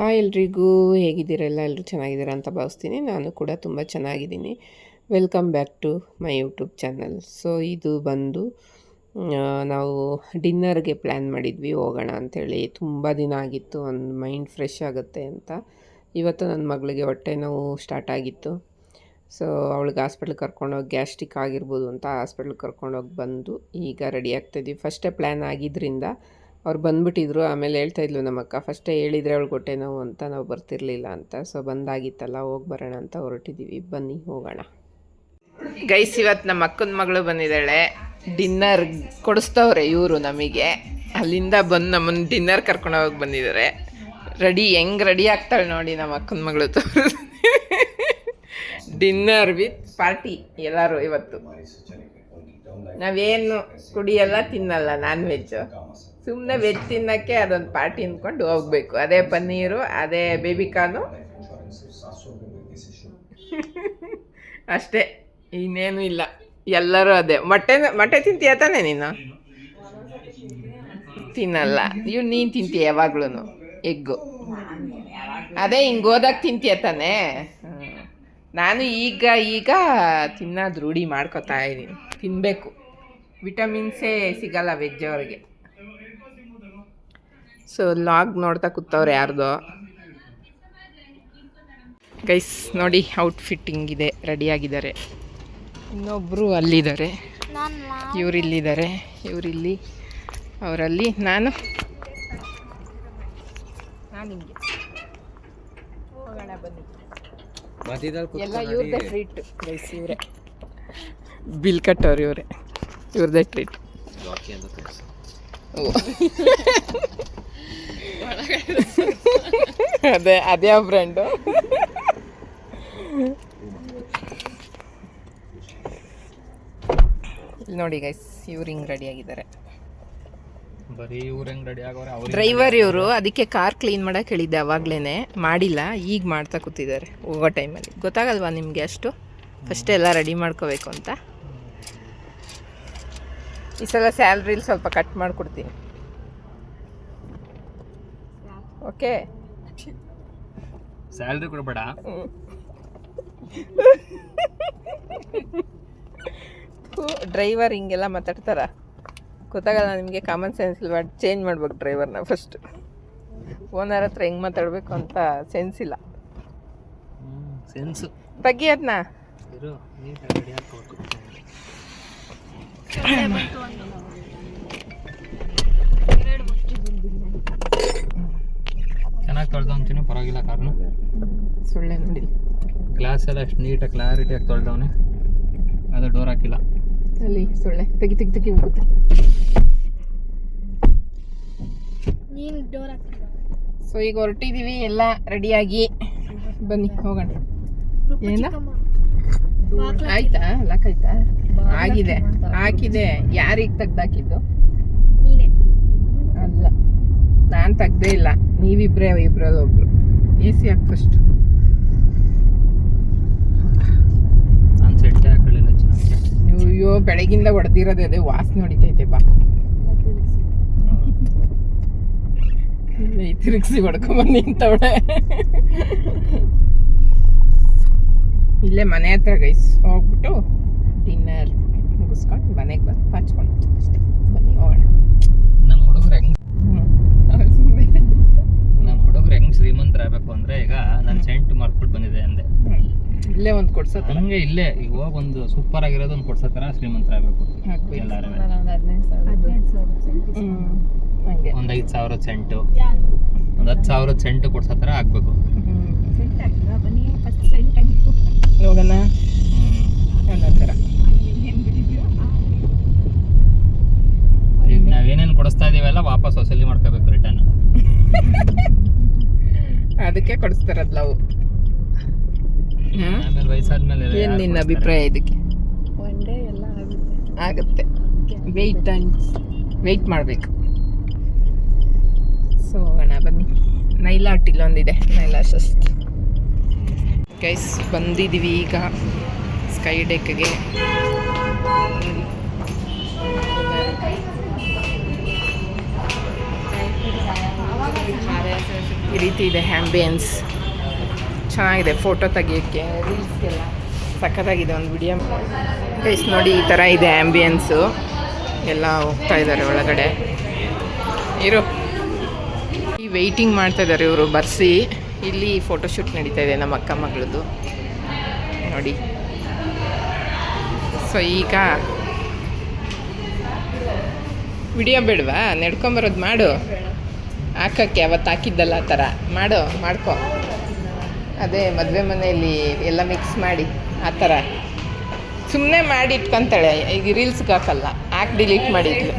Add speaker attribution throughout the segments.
Speaker 1: Hi ಎಲ್ರಿಗೂ, ಹೇಗಿದ್ದೀರೆಲ್ಲ? ಎಲ್ಲರೂ ಚೆನ್ನಾಗಿದ್ದೀರಾ ಅಂತ ಭಾವಿಸ್ತೀನಿ. ನಾನು ಕೂಡ ತುಂಬ ಚೆನ್ನಾಗಿದ್ದೀನಿ. Welcome back to my YouTube channel. So ಇದು ಬಂದು ನಾವು ಡಿನ್ನರ್ಗೆ ಪ್ಲ್ಯಾನ್ ಮಾಡಿದ್ವಿ, ಹೋಗೋಣ ಅಂಥೇಳಿ. ತುಂಬ ದಿನ ಆಗಿತ್ತು, ಒಂದು ಮೈಂಡ್ ಫ್ರೆಶ್ ಆಗುತ್ತೆ ಅಂತ. ಇವತ್ತು ನನ್ನ ಮಗಳಿಗೆ ಹೊಟ್ಟೆ ನೋವು ಸ್ಟಾರ್ಟ್ ಆಗಿತ್ತು. ಸೊ ಅವಳಿಗೆ ಹಾಸ್ಪಿಟ್ಲಿಗೆ ಕರ್ಕೊಂಡೋಗಿ ಗ್ಯಾಸ್ಟ್ರಿಕ್ ಆಗಿರ್ಬೋದು ಅಂತ ಹಾಸ್ಪಿಟ್ಲಿಗೆ ಕರ್ಕೊಂಡೋಗಿ ಬಂದು ಈಗ ರೆಡಿ ಆಗ್ತಾಯಿದ್ವಿ. ಫಸ್ಟೇ ಪ್ಲ್ಯಾನ್ ಆಗಿದ್ದರಿಂದ ಅವ್ರು ಬಂದುಬಿಟ್ಟಿದ್ರು. ಆಮೇಲೆ ಹೇಳ್ತಾಯಿದ್ಲು ನಮ್ಮಕ್ಕ, ಫಸ್ಟೇ ಹೇಳಿದರೆ ಅವಳಿಗೆ ಹೊಟ್ಟೆ ನೋವು ಅಂತ, ನಾವು ಬರ್ತಿರ್ಲಿಲ್ಲ ಅಂತ. ಸೊ ಬಂದಾಗಿತ್ತಲ್ಲ, ಹೋಗಿ ಬರೋಣ ಅಂತ ಹೊರಟಿದ್ದೀವಿ. ಬನ್ನಿ ಹೋಗೋಣ. ಗೈಸ್, ಇವತ್ತು ನಮ್ಮ ಅಕ್ಕನ ಮಗಳು ಬಂದಿದ್ದಾಳೆ. ಡಿನ್ನರ್ ಕೊಡಿಸ್ತವ್ರೆ ಇವರು ನಮಗೆ. ಅಲ್ಲಿಂದ ಬಂದು ನಮ್ಮನ್ನು ಡಿನ್ನರ್ ಕರ್ಕೊಂಡು ಹೋಗಿ ಬಂದಿದ್ದಾರೆ. ಹೆಂಗೆ ರೆಡಿ ಆಗ್ತಾಳೆ ನೋಡಿ ನಮ್ಮ ಅಕ್ಕನ ಮಗಳು. ಡಿನ್ನರ್ ವಿತ್ ಪಾರ್ಟಿ ಎಲ್ಲರೂ. ಇವತ್ತು ನಾವೇನು ಕುಡಿಯಲ್ಲ, ತಿನ್ನಲ್ಲ ನಾನ್ ವೆಜ್ಜು. ಸುಮ್ಮನೆ ವೆಜ್ ತಿನ್ನೋಕ್ಕೆ ಅದೊಂದು ಪಾರ್ಟಿ ಅಂದ್ಕೊಂಡು ಹೋಗ್ಬೇಕು. ಅದೇ ಪನ್ನೀರು, ಅದೇ ಬೇಬಿಕಾನು, ಅಷ್ಟೇ, ಇನ್ನೇನು ಇಲ್ಲ. ಎಲ್ಲರೂ ಅದೇ. ಮೊಟ್ಟೆ ತಿಂತೀಯ ತಾನೆ ನೀನು? ತಿನ್ನಲ್ಲ. ನೀನು ತಿಂತೀಯ ಯಾವಾಗ್ಲೂ ಎಗ್ಗು. ಅದೇ ಹಿಂಗೆ ಹೋದಾಗ ತಿಂತೀಯ ತಾನೆ? ನಾನು ಈಗ ತಿನ್ನೋದು ರೂಢಿ ಮಾಡ್ಕೊತಾ ಇದ್ದೀನಿ. ತಿನ್ನಬೇಕು, ವಿಟಮಿನ್ಸೇ ಸಿಗಲ್ಲ ವೆಜ್ ಅವ್ರಿಗೆ. ಸೊ ಲಾಗ್ ನೋಡ್ತಾ ಕೂತವ್ರೆ ಯಾರ್ದೋ. ಗೈಸ್ ನೋಡಿ, ಔಟ್ಫಿಟ್ಟಿಂಗ್ ಇದೆ, ರೆಡಿಯಾಗಿದ್ದಾರೆ. ಇನ್ನೊಬ್ಬರು ಅಲ್ಲಿದ್ದಾರೆ, ಇವರಿಲ್ಲಿದ್ದಾರೆ, ಇವರಿಲ್ಲಿ, ಅವರಲ್ಲಿ, ನಾನು ಹಿಂಗೆ ಹೋಗೋಣ ಬನ್ನಿ. ಎಲ್ಲ ಇವ್ರದ್ದೇ ಟ್ರೀಟ್ ಗೈಸ್. ಇವರೇ ಬಿಲ್ ಕಟ್ಟೋರು, ಇವ್ರದ್ದೇ ಟ್ರೀಟ್. ಅದೇ ಬ್ರ್ಯಾಂಡು. ನೋಡಿ ಗೈಸ್, ಇವ್ರು ಹಿಂಗೆ ರೆಡಿ ಆಗಿದ್ದಾರೆ. ಡ್ರೈವರ್ ಇವರು. ಅದಕ್ಕೆ ಕಾರ್ ಕ್ಲೀನ್ ಮಾಡಕ್ಕೆ ಹೇಳಿದ್ದೆ ಅವಾಗ್ಲೇ, ಮಾಡಿಲ್ಲ. ಈಗ ಮಾಡ್ತಾ ಕೂತಿದ್ದಾರೆ ಹೋಗೋ ಟೈಮಲ್ಲಿ. ಗೊತ್ತಾಗಲ್ವಾ ನಿಮಗೆ ಅಷ್ಟು? ಫಸ್ಟೇ ಎಲ್ಲ ರೆಡಿ ಮಾಡ್ಕೋಬೇಕು ಅಂತ. ಈ ಸಲ ಸ್ಯಾಲ್ರಿಲಿ ಸ್ವಲ್ಪ ಕಟ್ ಮಾಡಿಕೊಡ್ತೀನಿ. ಓಕೆ?
Speaker 2: ಸ್ಯಾಲ್ರಿ ಕೊಡಬೇಡ.
Speaker 1: ಡ್ರೈವರ್ ಹಿಂಗೆಲ್ಲ ಮಾತಾಡ್ತಾರ? ಗೊತ್ತಾಗಲ್ಲ ನಿಮಗೆ? ಕಾಮನ್ ಸೆನ್ಸ್ ಇಲ್ವಾ? ಚೇಂಜ್ ಮಾಡ್ಬೇಕು ಡ್ರೈವರ್ನ ಫಸ್ಟ್. ಓನರ್ ಹತ್ರ ಹೆಂಗೆ ಮಾತಾಡಬೇಕು ಅಂತ ಸೆನ್ಸ್ ಇಲ್ಲ.
Speaker 2: ಸೆನ್ಸು
Speaker 1: ಬಗ್ಗೆ ಅದನ್ನ
Speaker 2: ಚೆನ್ನಾಗಿ ತೊಳೆದವನು, ಪರವಾಗಿಲ್ಲ. ಕಾರ್ನು
Speaker 1: ಸುಳ್ಳೆ ನೋಡಿ,
Speaker 2: ಗ್ಲಾಸ್ ಎಲ್ಲ ಅಷ್ಟು ನೀಟಾಗಿ ಕ್ಲಾರಿಟಿಯಾಗಿ ತೊಳೆದವನೆ. ಅದು ಡೋರ್ ಹಾಕಿಲ್ಲ
Speaker 1: ಅಲ್ಲಿ. ಸುಳ್ಳೆ ತೆಗಿ ಹೋಗುತ್ತೆ. ಸೊ ಈಗ ಹೊರಟಿದ್ದೀವಿ, ಎಲ್ಲ ರೆಡಿಯಾಗಿ. ಬನ್ನಿ ಹೋಗೋಣ. ಏನ ಆಯ್ತಾ? ಲಾಕ್ ಆಯ್ತಾ? ಆಗಿದೆ, ಹಾಕಿದೆ. ಯಾರಿಗೆ ತೆಗ್ದಾಕಿದ್ದು? ಅಲ್ಲ, ನಾನು ತೆಗ್ದೇ ಇಲ್ಲ. ಇಬ್ರಲ್ಲಿ ಒಬ್ರು. A C hockey first.
Speaker 2: ನಾನು ಸೆಟ್ ಹಾಕೊಳ್ಳಿಲ್ಲ.
Speaker 1: ಅಯ್ಯೋ, ಬೆಳಗಿಂದ ಹೊಡೆದಿರೋದೇ ಅದೇ ವಾಸನೆ ಹೊಡಿತೈತೆ. ಬಾ ತಿರುಗಿಸಿ ಹೊಡ್ಕೊಂಬನ್ನಿ ಅಂತವಳೆ. ಇಲ್ಲೇ ಮನೆ ಹತ್ರ ಗೈಸ್. ಹೋಗ್ಬಿಟ್ಟು ಡಿನ್ನರ್ ಮುಗಿಸ್ಕೊಂಡು ಮನೆಗೆ ಬಂದು ಹಚ್ಕೊಂಡು ಅಷ್ಟೇ. ಬನ್ನಿ ಹೋಗೋಣ.
Speaker 2: ನಮ್ಮ ಹುಡುಗರು ಹೆಂಗ್ ಶ್ರೀಮಂತರಾಗಬೇಕು ಅಂದ್ರೆ, ಈಗ ನಾನು ಸೆಂಟ್ ಮಾರ್ಕ್ಬಿಟ್ಟು ಬಂದಿದೆ ಅಂದೆ.
Speaker 1: ಇಲ್ಲೇ ಒಂದು ಕೊಡ್ಸೋ
Speaker 2: ಹಂಗೆ ಇಲ್ಲೇ ಈಗ ಹೋಗಿ ಒಂದು ಸೂಪರ್ ಆಗಿರೋದು ಒಂದು ಕೊಡ್ಸೋ ಥರ ಶ್ರೀಮಂತರಾಗಬೇಕು ಎಲ್ಲರೂ. ಒಂದು 5,000 ಸೆಂಟು, ಒಂದು 10,000 ಸೆಂಟು ಕೊಡ್ಸೋ ಥರ ಆಗಬೇಕು.
Speaker 1: ಹೋಗೋಣ ಅನ್ನೋ ಥರ.
Speaker 2: ಈಗ ನಾವೇನೇನು ಕೊಡಿಸ್ತಾ ಇದೀವಲ್ಲ ವಾಪಸ್ ವಸೂಲಿ ಮಾಡ್ಕೋಬೇಕು, ರಿಟರ್ನ್.
Speaker 1: ಅದಕ್ಕೆ ಕೊಡಿಸ್ತಾರದ್ ನಾವು.
Speaker 2: ಆಮೇಲೆ ವಯಸ್ಸಾದ್ಮೇಲೆ
Speaker 1: ಏನು ನಿನ್ನ ಅಭಿಪ್ರಾಯ ಇದಕ್ಕೆ? ಆಗುತ್ತೆ. ವೆಯ್ಟ್ ಮಾಡಬೇಕು. ಸೊ ಹೋಗೋಣ ಬನ್ನಿ. ನೈಲಾಟ್ ಇಲ್ಲೊಂದಿದೆ, ನೈಲಾಶಸ್. ಗೈಸ್ ಬಂದಿದ್ದೀವಿ ಈಗ ಸ್ಕೈ ಡೆಕ್ಗೆ. ಈ ರೀತಿ ಇದೆ ಆ್ಯಂಬಿಯನ್ಸ್, ಚೆನ್ನಾಗಿದೆ ಫೋಟೋ ತೆಗಿಯೋಕ್ಕೆ, ರೀಲ್ಸ್ಗೆಲ್ಲ ಸಖತ್ತಾಗಿದೆ. ಒಂದು ವಿಡಿಯೋ ಗೈಸ್ ನೋಡಿ, ಈ ಥರ ಇದೆ ಆ್ಯಂಬಿಯನ್ಸು. ಎಲ್ಲ ಹೋಗ್ತಾ ಇದ್ದಾರೆ ಒಳಗಡೆ. ಇರು, ಈ ವೆಯ್ಟಿಂಗ್ ಮಾಡ್ತಾ ಇದ್ದಾರೆ ಇವರು ಬರ್ಸಿ. ಇಲ್ಲಿ ಫೋಟೋಶೂಟ್ ನಡೀತಾ ಇದೆ ನಮ್ಮ ಅಕ್ಕ ಮಗಳದ್ದು ನೋಡಿ. ಸೊ ಈಗ ವಿಡಿಯೋ ಬೇಡವಾ, ನಡ್ಕೊಂಬರೋದು ಮಾಡು, ಹಾಕೋಕ್ಕೆ ಅವತ್ತು ಹಾಕಿದ್ದಲ್ಲ ಆ ಥರ ಮಾಡ್ಕೊ. ಅದೇ ಮದುವೆ ಮನೆಯಲ್ಲಿ ಎಲ್ಲ ಮಿಕ್ಸ್ ಮಾಡಿ ಆ ಥರ ಸುಮ್ಮನೆ ಮಾಡಿ ಇಟ್ಕೊತಾಳೆ. ಈಗ ರೀಲ್ಸ್ಗೆ ಹಾಕಲ್ಲ, ಹಾಕಿ ಡಿಲೀಟ್ ಮಾಡಿದ್ಲು.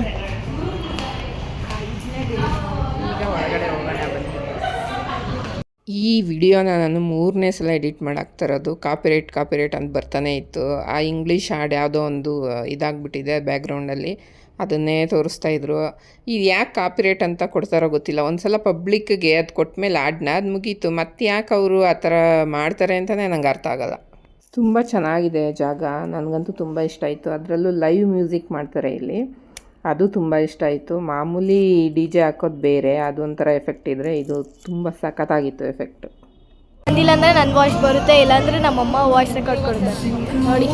Speaker 1: ಈಗ ಒಳಗಡೆ ಹೋಗೋಣ ಬನ್ನಿ. ಈ ವಿಡಿಯೋನ ನಾನು 3ನೇ ಸಲ ಎಡಿಟ್ ಮಾಡಾಕ್ತಿರೋದು. ಕಾಪಿರೈಟ್ ಅಂತ ಬರ್ತಾನೆ ಇತ್ತು. ಆ ಇಂಗ್ಲೀಷ್ ಹಾಡು ಯಾವುದೋ ಒಂದು ಇದಾಗ್ಬಿಟ್ಟಿದೆ ಬ್ಯಾಕ್ಗ್ರೌಂಡಲ್ಲಿ, ಅದನ್ನೇ ತೋರಿಸ್ತಾಯಿದ್ರು. ಇದು ಯಾಕೆ ಕಾಪಿರೈಟ್ ಅಂತ ಕೊಡ್ತಾರೋ ಗೊತ್ತಿಲ್ಲ. ಒಂದು ಸಲ ಪಬ್ಲಿಕ್ಗೆ ಅದು ಕೊಟ್ಮೇಲೆ ಹಾಡನ್ನ ಅದು ಮುಗೀತು. ಮತ್ತೆ ಯಾಕೆ ಅವರು ಆ ಥರ ಮಾಡ್ತಾರೆ ಅಂತಲೇ ನಂಗೆ ಅರ್ಥ ಆಗೋಲ್ಲ. ತುಂಬ ಚೆನ್ನಾಗಿದೆ ಜಾಗ, ನನಗಂತೂ ತುಂಬ ಇಷ್ಟ ಆಯಿತು. ಅದರಲ್ಲೂ ಲೈವ್ ಮ್ಯೂಸಿಕ್ ಮಾಡ್ತಾರೆ ಇಲ್ಲಿ, ಅದು ತುಂಬ ಇಷ್ಟ ಆಯಿತು. ಮಾಮೂಲಿ DJ ಹಾಕೋದು ಬೇರೆ, ಅದೊಂಥರ ಎಫೆಕ್ಟ್ ಇದ್ದರೆ ಇದು ತುಂಬ ಸಖತ್ತಾಗಿತ್ತು ಎಫೆಕ್ಟ್.
Speaker 3: ಬಂದಿಲ್ಲ ಅಂದರೆ ನನ್ನ ವಾಯ್ಸ್ ಬರುತ್ತೆ, ಇಲ್ಲಾಂದರೆ ನಮ್ಮಮ್ಮ ವಾಯ್ಸ್ ರೆಕಾರ್ಡ್ ಕೊಡ್ತಾರೆ ನೋಡಿ.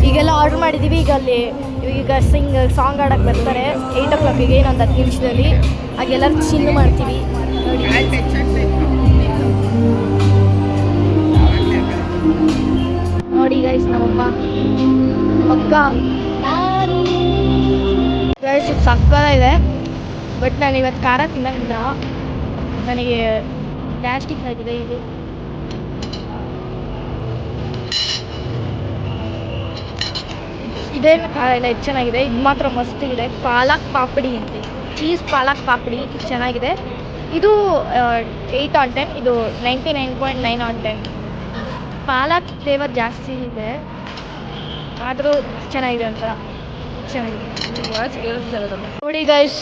Speaker 3: ಈಗೆಲ್ಲ ಆರ್ಡ್ರ್ ಮಾಡಿದ್ದೀವಿ. ಈಗ ಸಾಂಗ್ ಆಡೋಕ್ಕೆ ಬರ್ತಾರೆ 8 o'clock ಇನ್ನೊಂದು 10 ನಿಮಿಷದಲ್ಲಿ. ಹಾಗೆಲ್ಲರೂ ಚಿಲ್ಲು ಮಾಡ್ತೀವಿ ನೋಡಿ. ನೋಡಿ ಗೈಸ್, ನಮ್ಮಮ್ಮ ಅಕ್ಕ ಗೈಸ್ ಸಕ್ಕತ್ತಾಗಿದೆ. ಬಟ್ ನಾನು ಇವತ್ತು ಖಾರ ತಿನ್ನೋದಿಲ್ಲ, ನನಗೆ ಗ್ಯಾಸ್ಟ್ರಿಕ್ ಆಗಿದೆ. ಇದು ಇದೇನು ಖಾರ ಇಲ್ಲ, ಇದು ಚೆನ್ನಾಗಿದೆ. ಇದು ಮಾತ್ರ ಮಸ್ತ್ ಇದೆ. ಪಾಲಕ್ ಪಾಪಡಿ ಅಂತೆ, ಚೀಸ್ ಪಾಲಕ್ ಪಾಪಡಿ ಚೆನ್ನಾಗಿದೆ. ಇದು 8 on 10, ಇದು 99.9 on 10. ಪಾಲಕ್ ಫ್ಲೇವರ್ ಜಾಸ್ತಿ ಇದೆ, ಆದರೂ ಚೆನ್ನಾಗಿದೆ ಅಂತ. ಚೆನ್ನಾಗಿದೆ ನೋಡಿ ಗೈಸ್.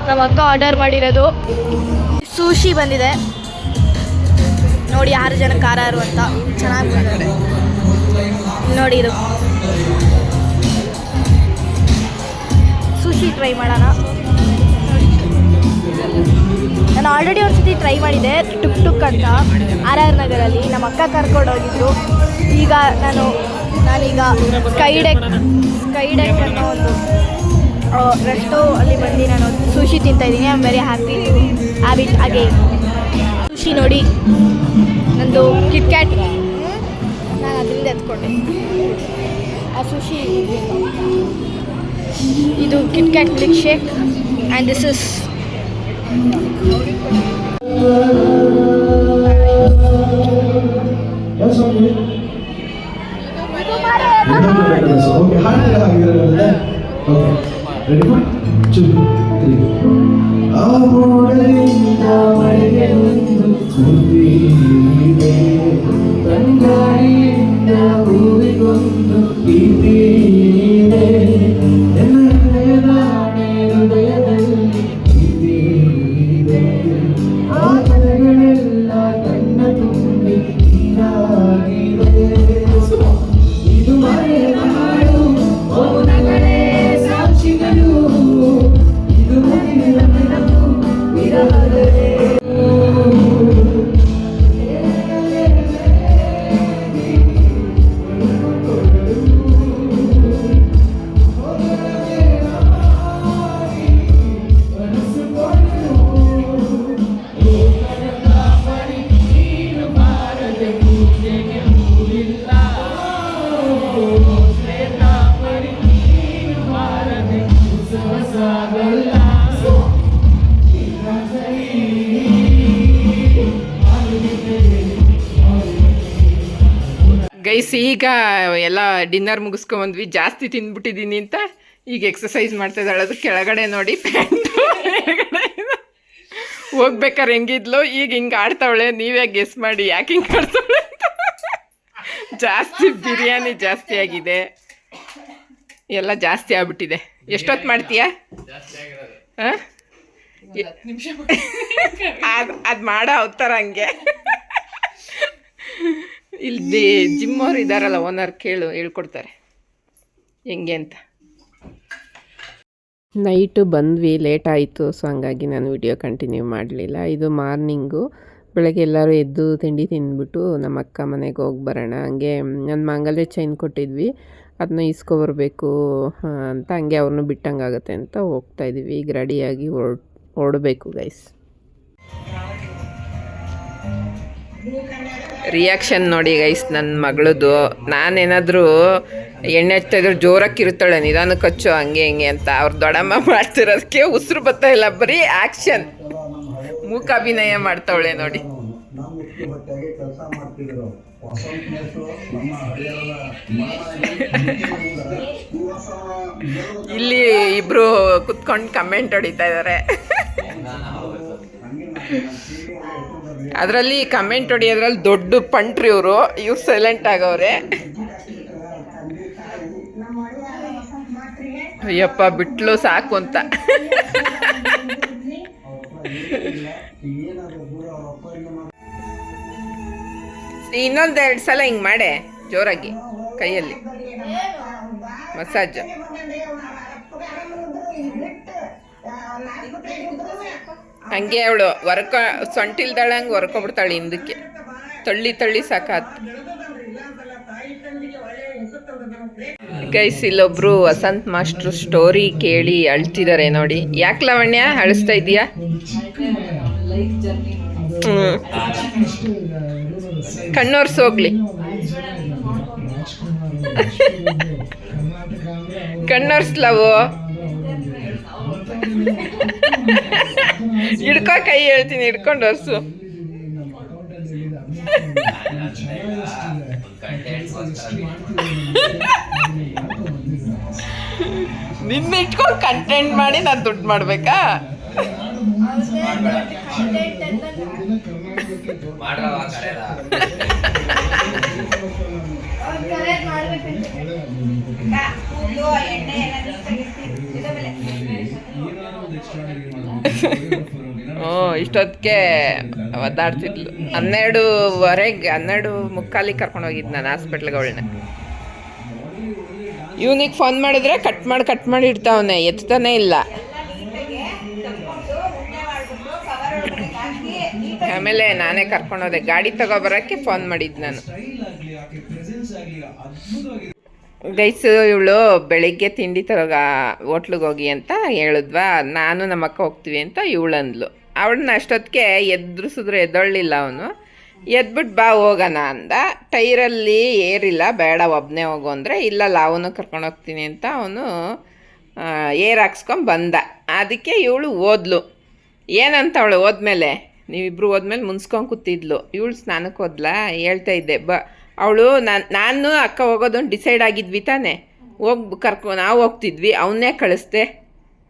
Speaker 3: ನಮ್ಮ ಅಕ್ಕ ಆರ್ಡರ್ ಮಾಡಿರೋದು ಸುಶಿ ಬಂದಿದೆ ನೋಡಿ. 6 ಜನ ಖಾರ ಅಂತ ಚೆನ್ನಾಗಿ ಬಂದಿದೆ ನೋಡಿ. ಇದು ಸುಶಿ ಟ್ರೈ ಮಾಡೋಣ. ನಾನು ಆಲ್ರೆಡಿ ಒಂದು ಸತಿ ಟ್ರೈ ಮಾಡಿದ್ದೆ, ಟುಕ್ ಅಂತ RR ನಗರಲ್ಲಿ. ನಮ್ಮ ಅಕ್ಕ ಕರ್ಕೊಂಡು ಹೋಗಿದ್ರು. ಈಗ ನಾನೀಗ ಸ್ಕೈ ಡೆಕ್ ಅನ್ನೋ ಒಂದು ರೆಸ್ಟೋ ಅಲ್ಲಿ ಬಂದು ನಾನು ಸುಶಿ ತಿಂತಾಯಿದ್ದೀನಿ. I am very happy to have it again. Sushi ನೋಡಿ, ನಂದು ಕಿಟ್ಕ್ಯಾಟ್, ನಾನು ಅದರಿಂದ ಎತ್ಕೊಂಡೆ ಆ ಸುಶಿ. ಇದು KitKat milk shake and this is
Speaker 1: guys. ಈಗ ಎಲ್ಲ ಡಿನ್ನರ್ ಮುಗಿಸ್ಕೊಂಬಂದ್ವಿ, ಜಾಸ್ತಿ ತಿಂದ್ಬಿಟ್ಟಿದ್ದೀನಿ ಅಂತ ಈಗ ಎಕ್ಸಸೈಸ್ ಮಾಡ್ತಾ ಇದ್ದಾಳೆ. ಅದು ಕೆಳಗಡೆ ನೋಡಿ ಪ್ಯಾಂಟು ಹೋಗ್ಬೇಕಾರೆ ಹೆಂಗಿದ್ಲು, ಈಗ ಹಿಂಗೆ ಆಡ್ತಾವಳೆ. ನೀವೇ ಗೆಸ್ ಮಾಡಿ ಯಾಕೆ ಹಿಂಗೆ ಆಡ್ತಾವಳೆ ಅಂತ. ಜಾಸ್ತಿ ಬಿರಿಯಾನಿ ಜಾಸ್ತಿ ಆಗಿದೆ, ಎಲ್ಲ ಜಾಸ್ತಿ ಆಗ್ಬಿಟ್ಟಿದೆ. ಎಷ್ಟೊತ್ತು ಮಾಡ್ತೀಯಾ? ಹಾಂ, ಅದು ಮಾಡೋ ಅವತಾರ ಹಂಗೆ. ಇಲ್ಲಿ ಜಿಮ್ ಅವ್ರು ಇದ್ದಾರಲ್ಲ, ಓನರ್, ಕೇಳು, ಹೇಳ್ಕೊಡ್ತಾರೆ ಹೆಂಗೆ ಅಂತ. ನೈಟು ಬಂದ್ವಿ, ಲೇಟ್ ಆಯಿತು. ಸೊ ಹಂಗಾಗಿ ನಾನು ವಿಡಿಯೋ ಕಂಟಿನ್ಯೂ ಮಾಡಲಿಲ್ಲ. ಇದು ಮಾರ್ನಿಂಗು. ಬೆಳಗ್ಗೆ ಎಲ್ಲರೂ ಎದ್ದು ತಿಂಡಿ ತಿಂದ್ಬಿಟ್ಟು ನಮ್ಮ ಅಕ್ಕ ಮನೆಗೆ ಹೋಗಿ ಬರೋಣ. ಹಂಗೆ ನನ್ನ ಮಂಗಲ್ಯ ಚೈನ್ ಕೊಟ್ಟಿದ್ವಿ, ಅದನ್ನ ಇಸ್ಕೊಬರ್ಬೇಕು ಅಂತ ಹಂಗೆ ಅವ್ರನ್ನೂ ಬಿಟ್ಟಂಗಾಗತ್ತೆ ಅಂತ ಹೋಗ್ತಾಯಿದ್ದೀವಿ. ಈಗ ರೆಡಿಯಾಗಿ ಹೊರಡಬೇಕು ಗೈಸ್. ರಿಯಾಕ್ಷನ್ ನೋಡಿ ಗೈಸ್ ನನ್ನ ಮಗಳದು. ನಾನೇನಾದರೂ ಎಣ್ಣೆ ಹಚ್ತಾಯಿದ್ರು ಜೋರಾಗಿ ಕಿರುತ್ತಾಳೆ, ನಿಧಾನಕ್ಕೆ ಹಚ್ಚು ಹಂಗೆ ಹಿಂಗೆ ಅಂತ. ಅವ್ರ ದೊಡ್ಡಮ್ಮ ಮಾಡ್ತಿರೋದಕ್ಕೆ ಉಸಿರು ಬರ್ತಾ ಇಲ್ಲ, ಬರೀ ಆ್ಯಕ್ಷನ್ ಮೂಕಾಭಿನಯ ಮಾಡ್ತಾವಳೆ ನೋಡಿ. ಇಲ್ಲಿ ಇಬ್ರು ಕುತ್ಕೊಂಡು ಕಮೆಂಟ್ ಹೊಡಿತಾ ಇದ್ದಾರೆ. ಅದರಲ್ಲಿ ಕಮೆಂಟ್ ಹೊಡಿಯೋದ್ರಲ್ಲಿ ದೊಡ್ಡ ಪಂಟ್ರಿ ಇವರು ಸೈಲೆಂಟ್ ಆಗವ್ರೆ. ಅಯ್ಯಪ್ಪ ಬಿಟ್ಲು ಸಾಕು ಅಂತ. ಇನ್ನೊಂದೆರಡು ಸಲ ಹಿಂಗೆ ಮಾಡೆ ಜೋರಾಗಿ ಕೈಯಲ್ಲಿ ಮಸಾಜ್. ಹಂಗೆ ಅವಳು ಸೊಂಟಿಲ್ದಾಳಂಗೆ ಹೊರ್ಕೊಬಿಡ್ತಾಳೆ ಹಿಂದಕ್ಕೆ, ತಳ್ಳಿ ಸಾಕಾತ್. ಗೈಸ್ ಇಲ್ಲೊಬ್ರು ವಸಂತ್ ಮಾಸ್ಟ್ರು ಸ್ಟೋರಿ ಕೇಳಿ ಅಳ್ತಿದ್ದಾರೆ ನೋಡಿ. ಯಾಕೆ ಲಾವಣ್ಯ ಅಳಿಸ್ತಾ ಇದೀಯಾ? ಕಣ್ಣೋರ್ಸೋಗ್ಲಿ, ಕಣ್ಣೋರ್ಸ್ಲವು ಹಿಡ್ಕೋ, ಕೈ ಹೇಳ್ತೀನಿ ಹಿಡ್ಕೊಂಡು ವರ್ಸು. ನಿನ್ನ ಇಟ್ಕೊಂಡು ಕಂಟೆಂಟ್ ಮಾಡಿ ನಾನು ದುಡ್ಡು ಮಾಡ್ಬೇಕಾ? ಇಷ್ಟೊತ್ತಿಗೆ ಒದ್ದಾಡ್ತಿದ್ಲು. 12:15 ಕರ್ಕೊಂಡು ಹೋಗಿದ್ದು ನಾನು ಹಾಸ್ಪಿಟ್ಲಿಗೆ ಅವಳನ್ನ. ಇವನಿಗೆ ಫೋನ್ ಮಾಡಿದ್ರೆ ಕಟ್ ಮಾಡಿ ಇಡ್ತಾವನೆ, ಎತ್ತಾನೆ ಇಲ್ಲ. ಆಮೇಲೆ ನಾನೇ ಕರ್ಕೊಂಡೋದೆ, ಗಾಡಿ ತಗೊಬರೋಕ್ಕೆ ಫೋನ್ ಮಾಡಿದ್ದು ನಾನು. ಗೈಸ್ ಇವಳು ಬೆಳಿಗ್ಗೆ ತಿಂಡಿ ತರೋಗ ಹೋಟ್ಲಿಗೆ ಹೋಗಿ ಅಂತ ಹೇಳಿದ್ವಾ, ನಾನು ನಮ್ಮ ಅಕ್ಕ ಹೋಗ್ತೀವಿ ಅಂತ ಇವಳು ಅಂದ್ಲು. ಅವಳನ್ನ ಅಷ್ಟೊತ್ತಿಗೆ ಎದುರಿಸಿದ್ರು ಎದ್ದೊಳ್ಳಿಲ್ಲ ಅವನು. ಎದ್ಬಿಟ್ಟು ಬಾ ಹೋಗೋಣ ಅಂದ. ಟೈರಲ್ಲಿ ಏರಿಲ್ಲ, ಬೇಡ ಒಬ್ಬನೇ ಹೋಗು ಅಂದರೆ, ಇಲ್ಲ ಅವನು ಕರ್ಕೊಂಡು ಹೋಗ್ತೀನಿ ಅಂತ ಅವನು ಏರ್ ಹಾಕ್ಸ್ಕೊಂಡು ಬಂದ. ಅದಕ್ಕೆ ಇವಳು ಓದ್ಲು. ಏನಂತ ಅವಳು ಹೋದ್ಮೇಲೆ, ನೀವಿಬ್ಬರು ಹೋದ್ಮೇಲೆ ಮುನ್ಸ್ಕೊಂಡು ಕೂತಿದ್ಲು. ಇವಳು ಸ್ನಾನಕ್ಕೆ ಹೋದ್ಲಾ, ಹೇಳ್ತಾ ಇದ್ದೆ ಅವಳು ನಾನು ಅಕ್ಕ ಹೋಗೋದೊಂದು ಡಿಸೈಡ್ ಆಗಿದ್ವಿ ತಾನೆ, ನಾವು ಹೋಗ್ತಿದ್ವಿ, ಅವನ್ನೇ ಕಳಿಸ್ದೆ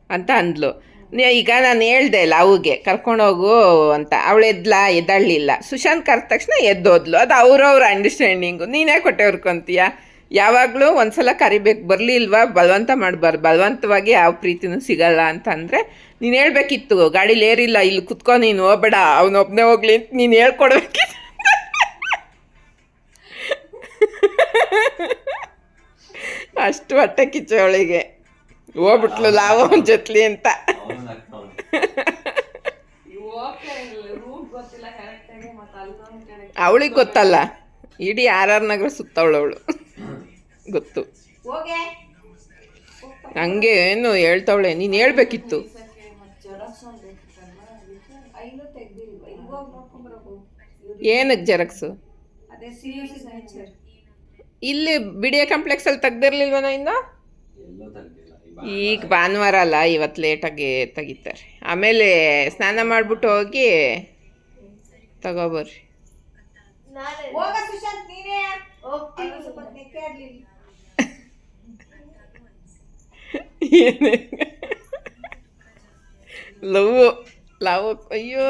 Speaker 1: ಅಂತ ಅಂದ್ಲು. ಈಗ ನಾನು ಹೇಳ್ದೆ ಲಾವುಗೆ ಕರ್ಕೊಂಡೋಗು ಅಂತ. ಅವಳು ಎದ್ದಳ್ಳಿಲ್ಲ. ಸುಶಾಂತ್ ಕರೆದ ತಕ್ಷಣ ಎದ್ದೋದ್ಲು. ಅದು ಅವ್ರವ್ರ ಅಂಡರ್ಸ್ಟ್ಯಾಂಡಿಂಗು. ನೀನೇ ಕೊಟ್ಟೆವ್ರ್ಕೊಂತೀಯ. ಯಾವಾಗಲೂ ಒಂದ್ಸಲ ಕರಿಬೇಕು, ಬರಲಿಲ್ವಾ ಬಲವಂತ ಮಾಡಬಾರ್ದು. ಬಲವಂತವಾಗಿ ಯಾವ ಪ್ರೀತಿನೂ ಸಿಗಲ್ಲ ಅಂತ ಅಂದರೆ ನೀನು ಹೇಳ್ಬೇಕಿತ್ತು, ಗಾಡೀಲಿ ಏರಿಲ್ಲ, ಇಲ್ಲಿ ಕುತ್ಕೊ, ನೀನು ಹೋಗ್ಬೇಡ, ಅವನೊಬ್ಬನೇ ಹೋಗ್ಲಿ ಅಂತ ನೀನು ಹೇಳ್ಕೊಡ್ಬೇಕಿತ್ತು. ಅಷ್ಟು ಹೊಟ್ಟೆ ಕಿಚ್ಚು ಅವಳಿಗೆ. ಹೋಗ್ಬಿಟ್ಲು ಲಾವು ಅವನ ಜೊತ್ಲಿ ಅಂತ. ಅವಳಿಗೆ ಗೊತ್ತಲ್ಲ, ಇಡೀ RR ನಗರ ಸುತ್ತವಳು ಅವಳು, ಗೊತ್ತು. ಹಂಗೆ ಏನು ಹೇಳ್ತಾವಳೆ, ನೀನು ಹೇಳ್ಬೇಕಿತ್ತು. ಏನಕ್ಕೆ ಜೆರಾಕ್ಸು? ಇಲ್ಲಿ ಬಿಡಿಯೋ ಕಾಂಪ್ಲೆಕ್ಸಲ್ಲಿ ತೆಗ್ದಿರ್ಲಿಲ್ವನ ಇನ್ನು? ಈಗ ಭಾನುವಾರ ಅಲ್ಲ, ಇವತ್ತು ಲೇಟಾಗಿ ತೆಗಿತಾರೆ. ಆಮೇಲೆ ಸ್ನಾನ ಮಾಡಿಬಿಟ್ಟು ಹೋಗಿ ತಗೋಬರ್ರಿ. ಲವ್ ಅಯ್ಯೋ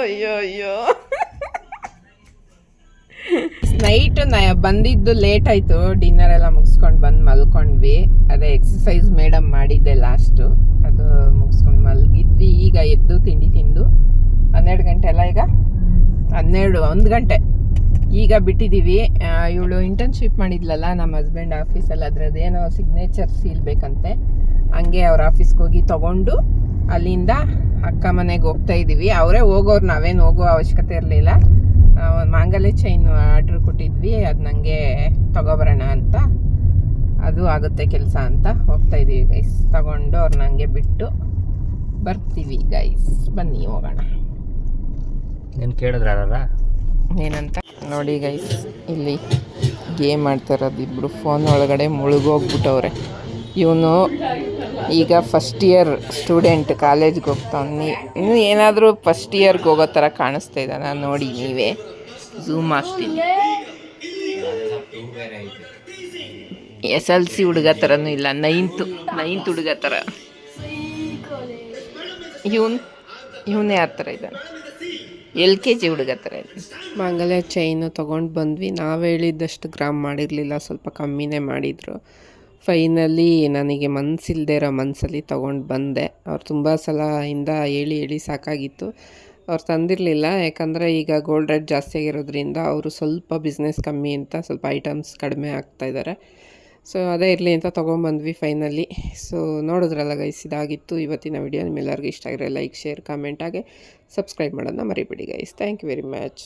Speaker 1: ನೈಟ್ ಬಂದಿದ್ದು ಲೇಟ್ ಆಯಿತು. ಡಿನ್ನರ್ ಎಲ್ಲ ಮುಗಿಸ್ಕೊಂಡು ಬಂದು ಮಲ್ಕೊಂಡ್ವಿ. ಅದೇ ಎಕ್ಸಸೈಸ್ ಮೇಡಮ್ ಮಾಡಿದ್ದೆ ಲಾಸ್ಟು, ಅದು ಮುಗಿಸ್ಕೊಂಡು ಮಲಗಿದ್ವಿ. ಈಗ ಎದ್ದು ತಿಂಡಿ ತಿಂದು 12 ಗಂಟೆ ಅಲ್ಲ, ಈಗ 1 ಗಂಟೆ ಈಗ ಬಿಟ್ಟಿದ್ದೀವಿ. ಇವಳು ಇಂಟರ್ನ್ಶಿಪ್ ಮಾಡಿದ್ಲಲ್ಲ ನಮ್ಮ ಹಸ್ಬೆಂಡ್ ಆಫೀಸಲ್ಲಿ, ಅದ್ರದ್ದೇನೋ ಸಿಗ್ನೇಚರ್ ಸೀಲ್ ಬೇಕಂತೆ. ಹಂಗೆ ಅವ್ರ ಆಫೀಸ್ಗೆ ಹೋಗಿ ತೊಗೊಂಡು ಅಲ್ಲಿಂದ ಅಕ್ಕ ಮನೆಗೆ ಹೋಗ್ತಾ ಇದ್ದೀವಿ. ಅವರೇ ಹೋಗೋರು, ನಾವೇನು ಹೋಗೋ ಅವಶ್ಯಕತೆ ಇರಲಿಲ್ಲ. ಮಾಂಗಲ್ಯ ಚೈನ್ ಆರ್ಡ್ರ್ ಕೊಟ್ಟಿದ್ವಿ, ಅದು ನನಗೆ ತೊಗೊಬರೋಣ ಅಂತ, ಅದು ಆಗುತ್ತೆ ಕೆಲಸ ಅಂತ ಹೋಗ್ತಾ ಇದ್ದೀವಿ ಗೈಸ್. ತಗೊಂಡು ಅವ್ರು ನನಗೆ ಬಿಟ್ಟು ಬರ್ತೀವಿ ಗೈಸ್. ಬನ್ನಿ ಹೋಗೋಣ.
Speaker 2: ಏನು ಕೇಳಿದ್ರ
Speaker 1: ಏನಂತ ನೋಡಿ ಗೈಸ್, ಇಲ್ಲಿ ಗೇಮ್ ಆಡ್ತಾರದು ಇಬ್ಬರು ಫೋನ್ ಒಳಗಡೆ ಮುಳುಗೋಗ್ಬಿಟ್ಟವ್ರೆ. ಇವನು ಈಗ ಫಸ್ಟ್ ಇಯರ್ ಸ್ಟೂಡೆಂಟ್, ಕಾಲೇಜ್ಗೆ ಹೋಗ್ತಾನೆ. ಇನ್ನು ಏನಾದರೂ ಫಸ್ಟ್ ಇಯರ್ಗೆ ಹೋಗೋ ಥರ ಕಾಣಿಸ್ತಾ ಇದ್ದಾನೆ ನೋಡಿ, ನೀವೇ ಝೂಮ್ ಆಗ್ತೀನಿ. SLC ಹುಡುಗ ಥರನೂ ಇಲ್ಲ, ನೈನ್ತ್ ಹುಡುಗ ಥರ. ಇವನೇ ಆ ಥರ ಇದ್ದಾನೆ, LKG ಹುಡುಗ ಥರ ಇದೆ. ಮಾಂಗಲ್ಯ ಚೈನು ತೊಗೊಂಡು ಬಂದ್ವಿ. ನಾವು ಹೇಳಿದ್ದಷ್ಟು ಗ್ರಾಮ್ ಮಾಡಿರಲಿಲ್ಲ, ಸ್ವಲ್ಪ ಕಮ್ಮಿನೇ ಮಾಡಿದರು. ಫೈನಲಿ ನನಗೆ ಮನಸ್ಸಿಲ್ದೇ ಇರೋ ಮನಸ್ಸಲ್ಲಿ ತೊಗೊಂಡು ಬಂದೆ. ಅವ್ರು ತುಂಬ ಸಲ ಹೇಳಿ ಸಾಕಾಗಿತ್ತು. ಅವ್ರು ತಂದಿರಲಿಲ್ಲ, ಯಾಕಂದರೆ ಈಗ ಗೋಲ್ಡ್ ರೇಟ್ ಜಾಸ್ತಿ ಆಗಿರೋದ್ರಿಂದ ಅವರು ಸ್ವಲ್ಪ ಬಿಸ್ನೆಸ್ ಕಮ್ಮಿ ಅಂತ ಸ್ವಲ್ಪ ಐಟಮ್ಸ್ ಕಡಿಮೆ ಆಗ್ತಾಯಿದ್ದಾರೆ. ಸೊ ಅದೇ ಇರಲಿ ಅಂತ ತೊಗೊಂಬಂದ್ವಿ ಫೈನಲಿ. ಸೊ ನೋಡಿದ್ರಲ್ಲ ಗೈಸ್, ಇದಾಗಿತ್ತು ಇವತ್ತಿನ ವಿಡಿಯೋ. ನಿಮ್ಮೆಲ್ಲರಿಗೂ ಇಷ್ಟ ಆಗಿರೋ ಲೈಕ್, ಶೇರ್, ಕಾಮೆಂಟ್, ಹಾಗೆ ಸಬ್ಸ್ಕ್ರೈಬ್ ಮಾಡೋದನ್ನ ಮರಿಬೇಡಿ guys. Thank you very much.